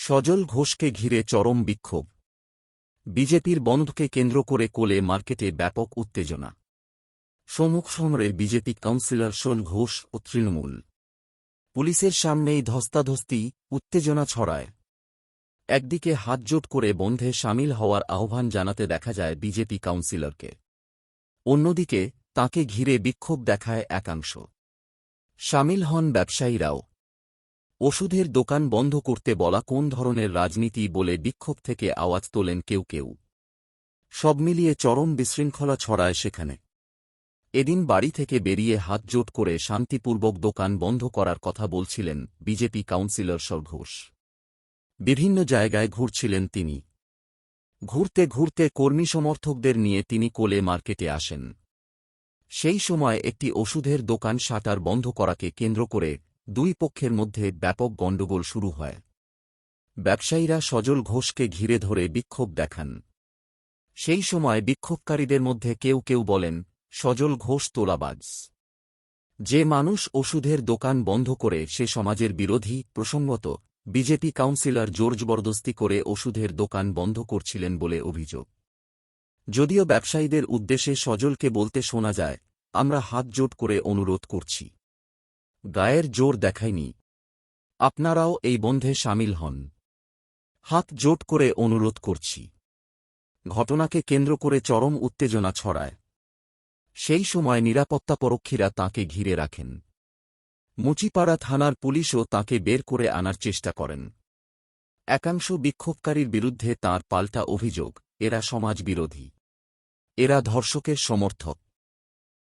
সজল ঘোষকে ঘিরে চরম বিক্ষোভ। বিজেপির বন্ধকে কেন্দ্র করে কোলে মার্কেটে ব্যাপক উত্তেজনা। সম্মুখ সমরে বিজেপি কাউন্সিলর সজল ঘোষ ও তৃণমূল পুলিশের সামনেই ধস্তাধস্তি, উত্তেজনা ছড়ায়। একদিকে হাতজোট করে বন্ধে সামিল হওয়ার আহ্বান জানাতে দেখা যায় বিজেপি কাউন্সিলরকে, অন্যদিকে তাঁকে ঘিরে বিক্ষোভ দেখায় একাংশ। সামিল হন ব্যবসায়ীরাও। ওষুধের দোকান বন্ধ করতে বলা কোন ধরনের রাজনীতি বলে বিক্ষোভ থেকে আওয়াজ তোলেন কেউ কেউ। সব মিলিয়ে চরম বিশৃঙ্খলা ছড়ায় সেখানে। এদিন বাড়ি থেকে বেরিয়ে হাতজোট করে শান্তিপূর্বক দোকান বন্ধ করার কথা বলছিলেন বিজেপি কাউন্সিলর সজল ঘোষ। বিভিন্ন জায়গায় ঘুরছিলেন তিনি। ঘুরতে ঘুরতে কর্মী সমর্থকদের নিয়ে তিনি কোলে মার্কেটে আসেন। সেই সময় একটি ওষুধের দোকান শাটার বন্ধ করাকে কেন্দ্র করে দুই পক্ষের মধ্যে ব্যাপক গণ্ডগোল শুরু হয়। ব্যবসায়ীরা সজল ঘোষকে ঘিরে ধরে বিক্ষোভ দেখান। সেই সময় বিক্ষোভকারীদের মধ্যে কেউ কেউ বলেন, সজল ঘোষ তোলাবাজ। যে মানুষ ওষুধের দোকান বন্ধ করে সে সমাজের বিরোধী। প্রসঙ্গত, বিজেপি কাউন্সিলর জোরজবরদস্তি করে ওষুধের দোকান বন্ধ করছিলেন বলে অভিযোগ। যদিও ব্যবসায়ীদের উদ্দেশ্যে সজলকে বলতে শোনা যায়, আমরা হাতজোট করে অনুরোধ করছি, গায়ের জোর দেখাইনি, আপনারাও এই বন্ধে সামিল হন, হাত জোট করে অনুরোধ করছি। ঘটনাকে কেন্দ্র করে চরম উত্তেজনা ছড়ায়। সেই সময় নিরাপত্তারক্ষীরা তাঁকে ঘিরে রাখেন। মুচিপাড়া থানার পুলিশও তাঁকে বের করে আনার চেষ্টা করেন। একাংশ বিক্ষোভকারীর বিরুদ্ধে তাঁর পাল্টা অভিযোগ, এরা সমাজবিরোধী, এরা ধর্ষকের সমর্থক।